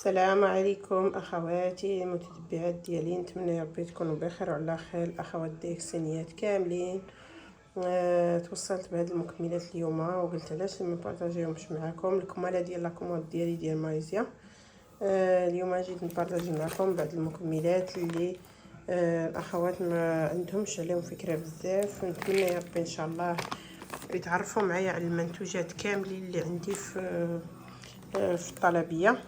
السلام عليكم اخواتي المتتبعات ديالي، نتمنى يا ربي تكونوا بخير وعلى خير. الاخوات الداكسينيات كاملين، توصلت بهاد المكملات اليوم وقلت علاش ما نبارطاجيهمش معكم. الكماله ديال لاكوموند ديال ماليزيا. اليوم جيت نبارطاجي معكم بعض المكملات اللي الاخوات ما عندهمش عليهم فكره بزاف. نتمنى يا ربي ان شاء الله يتعرفوا معايا على المنتوجات كاملين اللي عندي في الطلبيه.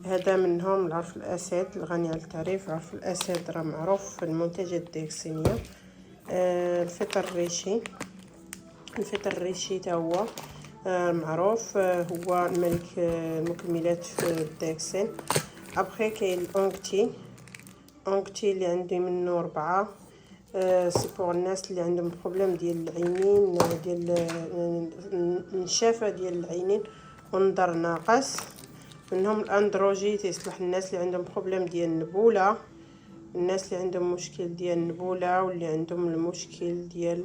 هذا منهم العرف الاسد الغني عن التعريف. عرف الاسد راه معروف في المنتجات الداكسينيه. الفطر الريشي، الفطر الريشي تا هو معروف، هو ملك المكملات في الداكسين. ابخي كاين الأونغتي، أونغتي اللي عندي منه 4. سي بور الناس اللي عندهم بروبليم ديال العينين، ديال النشافه ديال العينين والنظر ناقص. منهم الاندروجيت يصلح الناس اللي عندهم بروبليم ديال النبوله، الناس اللي عندهم مشكل ديال النبوله واللي عندهم المشكل ديال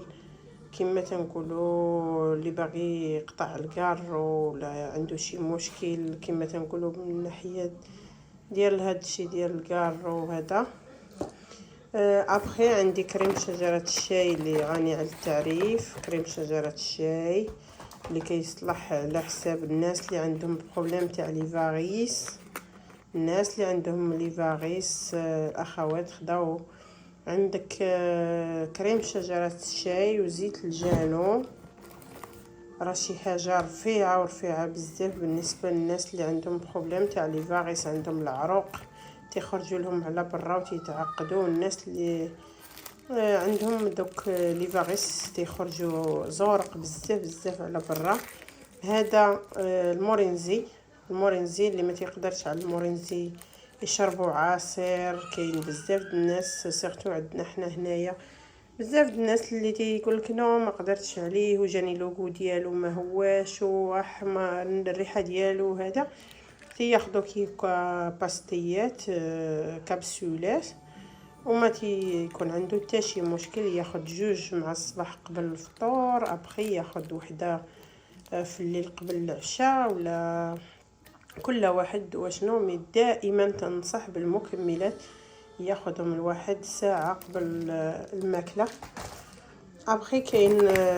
كما تنقولوا اللي باغي يقطع الكار ولا عنده شي مشكل كما تنقولوا من ناحيه ديال هادشي ديال الكار وهذا. ابخي عندي كريم شجره الشاي اللي غني على التعريف. كريم شجره الشاي اللي كيصلح على حساب الناس اللي عندهم بروبليم تاع لي فاريس. الناس اللي عندهم لي فاريس الاخوات خداو عندك كريم شجره الشاي وزيت الجانو، راه شي حاجه رفيعه ورفيعه بزاف بالنسبه للناس اللي عندهم بروبليم تاع لي فاريس، عندهم العروق تيخرجوا لهم على برا وتيتعقدوا. الناس اللي عندهم دوك لي فاريس تيخرجوا زورق بزاف بزاف على برا. هذا المورينزي، المورينزي اللي ما تيقدرش على المورينزي يشربوا عصير. كاين بزاف د الناس سيرتو عندنا حنا هنايا بزاف د الناس اللي تيقول لك نو ما قدرتش عليه وجاني لوغو ديالو ما هواش واحمر الريحه ديالو. هذا تياخذوا كيف باستيات كبسولات وما تيكون عنده حتى شي مشكل. ياخذ 2 مع الصباح قبل الفطور، ابخي ياخذ وحده في الليل قبل العشاء، ولا كل واحد واشنو. مي دائما تنصح بالمكملات ياخذهم الواحد ساعه قبل الماكله. ابخي كاين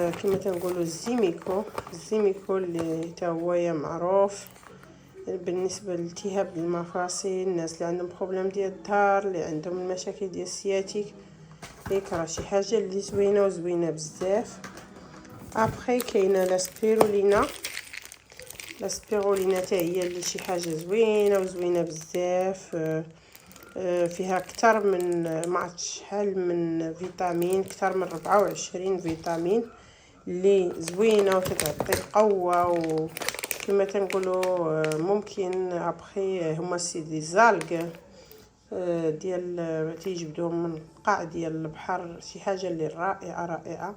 كما تنقولوا الزيميكو، الزيميكو اللي تا هو معروف بالنسبه لالتهاب المفاصل، الناس اللي عندهم بروبليم ديال الظهر، اللي عندهم المشاكل ديال السياتيك. ديك راه شي حاجه اللي زوينه وزوينه بزاف. ابخي كاينه لاسبيرولينا، لاسبيرولينا حتى هي اللي شي حاجه زوينه وزوينه بزاف. فيها اكثر من ما عرفتش شحال من فيتامين، اكثر من 24 فيتامين اللي زوينه وتعطي القوه. وكما تنقولوا ممكن ابخي هما سي دي زالغ ديال تيجبدوهم من القاع ديال البحر، شي حاجه اللي رائعه رائعه.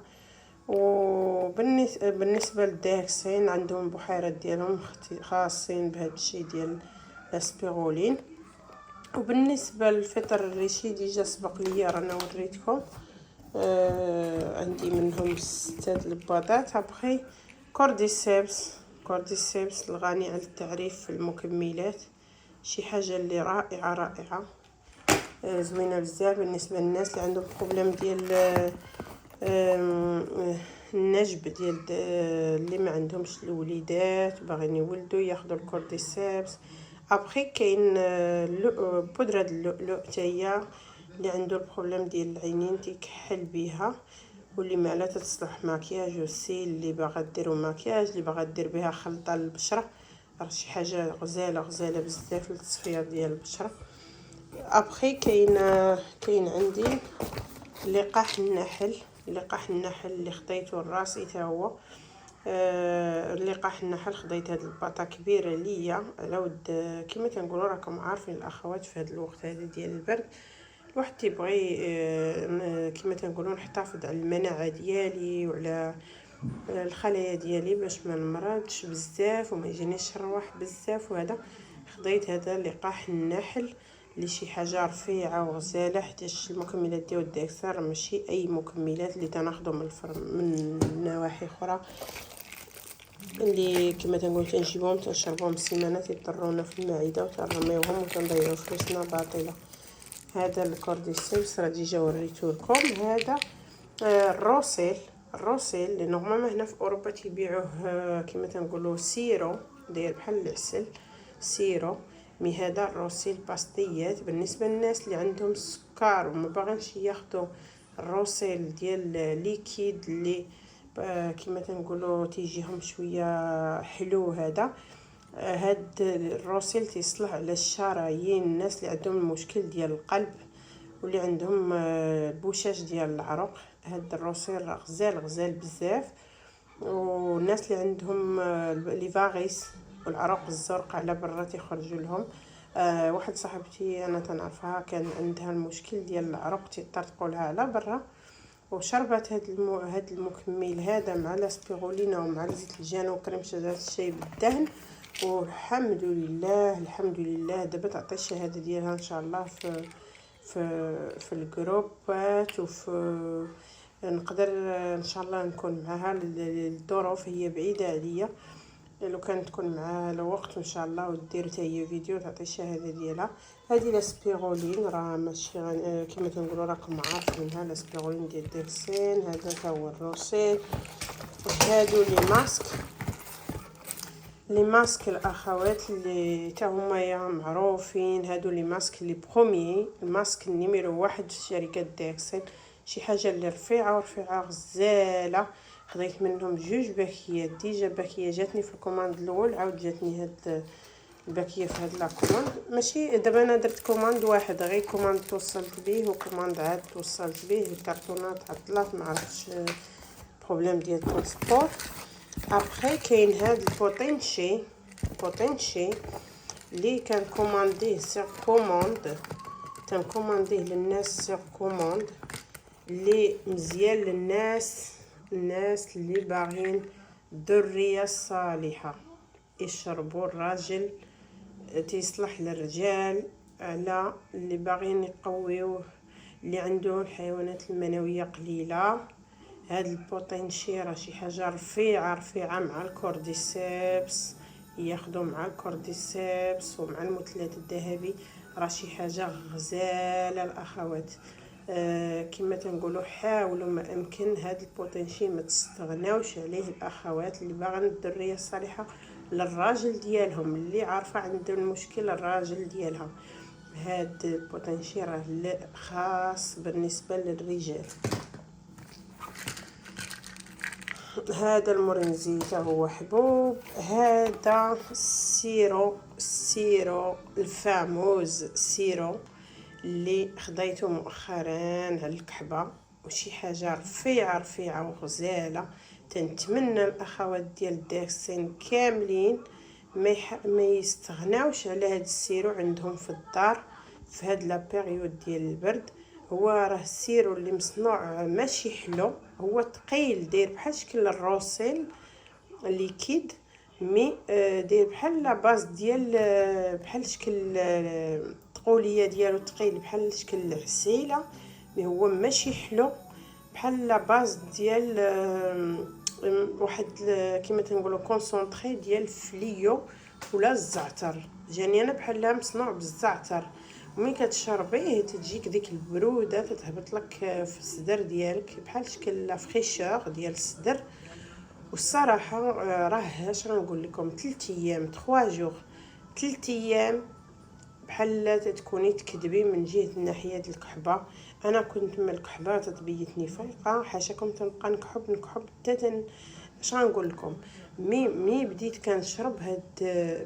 وبالنسبه للداكسين عندهم بحيرات ديالهم خاصين بهذا الشيء ديال الاسبيرولين. وبالنسبه للفطر الريشي ديجا سبق ليا رانا وريتكم. عندي منهم 6 الباطات. ابخي كورديسيبس، كورديسيبس الغني عن التعريف في المكملات، شي حاجه اللي رائعه رائعه زوينه بزاف بالنسبه للناس اللي عندهم بروبليم ديال النجب ديال اللي ما عندهمش الوليدات باغيين يولدوا ياخذوا الكورديسيبس. ابخي كاين بودره اللؤلؤ حتى هي اللي عنده البروبليم ديال العينين تيكحل بها، واللي ما لا تصلح ماكياج وسي اللي باغا ديروا ماكياج اللي باغا دير بها خلطه للبشره. راه شي حاجه غزاله غزاله بزاف للتصفيه ديال البشره. ابخي كاين عندي لقاح النحل، لقاح النحل اللي خديته لراسي تا هو. لقاح النحل خديت هاد الباطه كبيره ليا على ود كما تنقولوا راكم عارفين الاخوات في هاد الوقت هذا ديال البرد الواحد تيبغي كما تنقولوا نحتفظ على المناعه ديالي وعلى الخلايا ديالي باش ما نمرضش بزاف وما يجينيش الروح بزاف. وهذا خديت هذا لقاح النحل اللي شي حاجه رفيعه وغزاله، حيت المكملات ديال الدكتور ماشي اي مكملات اللي تناخذهم من نواحي اخرى. اللي كما تنقول تنجيبهم تنشربوهم سيمانه تيضرونا في المعده وتنرميوهم وتنضيعوا فلوسنا باطله. هذا الكورديسيبس راه ديجا وريته لكم. هذا الروسيل. الروسيل اللي نورمالمون هنا في اوروبا تيبيعوه كما تنقولوا سيرو، داير بحال العسل سيرو. مي هذا الروسيل باستيات بالنسبه للناس اللي عندهم السكر وما باغينش ياخذوا الروسيل ديال ليكيد اللي كما تنقولوا تيجيهم شويه حلو. هذا هاد الروسيل تيصلح على الشرايين، الناس اللي عندهم المشكل ديال القلب واللي عندهم بوشاش ديال العروق. هاد الروسيل غزال غزال بزاف. والناس اللي عندهم لي فاغيس والعروق الزرق على برا تيخرجوا لهم. واحد صاحبتي انا تنعرفها كان عندها المشكل ديال العروق تيطرطقوا لها على برا، وشربت هاد المكمل هذا مع الاسبيرولينا ومع زيت الجان وكريم شجره الشاي بالدهن، والحمد لله الحمد لله دابا تعطي الشهاده ديالها ان شاء الله في الجروبات وفي نقدر ان شاء الله نكون معها. الظروف هي بعيده عليا، لو كانت تكون معها الوقت ان شاء الله ودير حتى هي فيديو تعطي الشهاده ديالها. هذه لاسبيرولين راه ماشي كما تنقولوا راكم عارفينها، لاسبيرولين ديال ديكسين. هذا تا هو الروسيل. هادو لي ماسك، لي ماسك الاخوات اللي تا هما معروفين. هادو لي ماسك لي بروميي، الماسك النيميرو 1 في شركه ديكسين. شي حاجه اللي رفيعه ورفيعه غزاله. خديت منهم جوج باكيات ديجا. باكيه جاتني في الكوماند الاول، عاود جاتني هاد الباكيه في هاد لا كوماند. ماشي دابا انا درت كوماند واحد غير، كوماند توصلت به وكوماند عاد توصلت به. الكرتونات عطلات ما عرفتش بروبليم ديال ترونسبور. ابخي كاين هاد البوتينشي اللي كان كومانديه سيغ كوموند، تنكومانديه للناس سيغ كوموند، اللي مزيان للناس اللي باغين الذريه الصالحه يشربوا. الراجل تيصلح للرجال على اللي باغيين يقويوه، اللي عنده الحيوانات المنويه قليله. هاد البوتنشي راه شي حاجه رفيعه مع الكورديسيبس، ياخذوا مع الكورديسيبس ومع المثلث الذهبي. راه شي حاجه غزاله الاخوات. كما تنقولوا حاولوا ما امكن هاد البوتنشي ما تستغناوش عليه الاخوات اللي باغين الذريه الصالحه للراجل ديالهم، اللي عارفه عنده المشكل الراجل ديالها. هاد البوتنشي راه خاص بالنسبه للرجال. هذا المورينزي هو حبوب. هذا السيرو الفاموز سيرو اللي خديته مؤخرا على الكحبه، وشي حاجه رفيعه وغزاله. تنتمنى الاخوات ديال داكسين كاملين ما يستغناوش على هذا السيرو عندهم في الدار في هاد لا بيريود ديال البرد. هو راه السيرو اللي مصنوع ماشي حلو، هو ثقيل داير بحال شكل الروسيل ليكيد، مي داير بحال لا باز ديال بحال شكل الطقوليه ديالو ثقيل بحال شكل العسيله، مي هو ماشي حلو. بحال لا باز ديال واحد كيما تنقولوا كونسونطري ديال الفليو ولا الزعتر. جاني انا بحال مصنوع بالزعتر، وملي كتشربيه تجيك ديك البروده تتهبط لك في الصدر ديالك بحال شكل لا فريشور ديال الصدر. والصراحه راه اش غنقول لكم 3 ايام 3 جوغ 3 ايام بحال تكوني تكذبي من جهه الناحيه ديال الكحبه. انا كنت من الكحبه تتبيتني فايقه، حاشاكم تنبقى نكحب حتى اش غنقول لكم. مي بديت كنشرب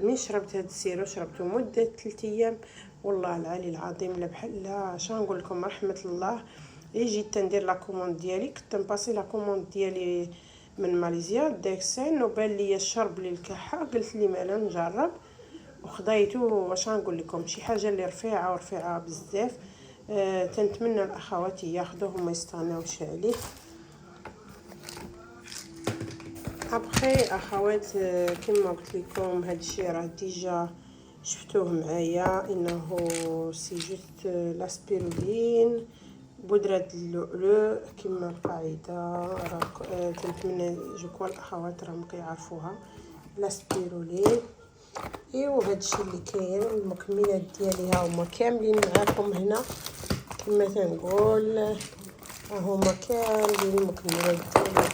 مي شربت هاد السيرو شربته مده 3 ايام، والله العلي العظيم لا بحال اش غنقول لكم رحمه الله. جيت تندير لا كوموند ديالي، كنت نباسي لا كوموند ديالي من ماليزيا داكسين، وبان لي الشرب للكحه قلت لي مالا نجرب وخديته. واش غنقول لكم شي حاجه اللي رفيعه بزاف. تنتمنى الاخوات ياخذوه وما يستغناوش عليه. ابخي اخوات كما قلت لكم هادشي راه ديجا شفتوه معايا، انه سي جوست لاسبيرولين بودرة اللؤلؤ كما القاعدة. تنتمنى جوكوا الاخوات راهم كيعرفوها. لا سبيرولين. ايوا هادشي اللي كاين. المكملات ديالي ها هما كاملين معاكم هنا كما تنقول. ها هما كاملين المكملات ديالي.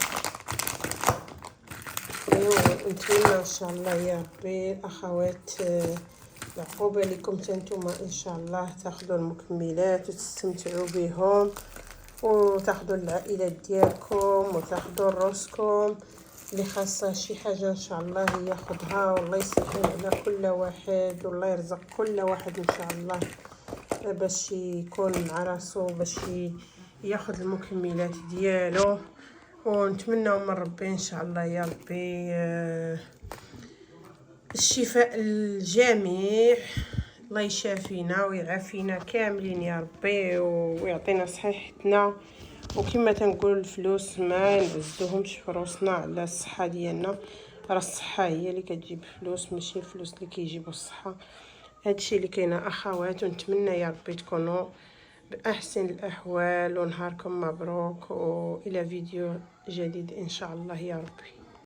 ايوا نتمنى ان شاء الله يا ربي الاخوات العقوبه لكم نتوما ان شاء الله تاخذوا المكملات وتستمتعوا بهم وتاخذوا العائلات ديالكم وتاخذوا راسكم. اللي خاصه شي حاجه ان شاء الله ياخذها والله يسهل على كل واحد والله يرزق كل واحد ان شاء الله باش يكون مع راسو باش ياخذ المكملات ديالو. ونتمنى من ربي ان شاء الله يا ربي الشفاء الجميع. الله يشافينا ويعافينا كاملين يا ربي ويعطينا صحيحتنا. وكما تنقول الفلوس ما نعزوهمش في روسنا على الصحه ديالنا. راه الصحه هي اللي كتجيب فلوس ماشي الفلوس اللي كيجيبوا الصحه. هادشي اللي كاينه اخوات. ونتمنى يا ربي تكونوا بأحسن الأحوال ونهاركم مبروك وإلى فيديو جديد إن شاء الله يا ربي.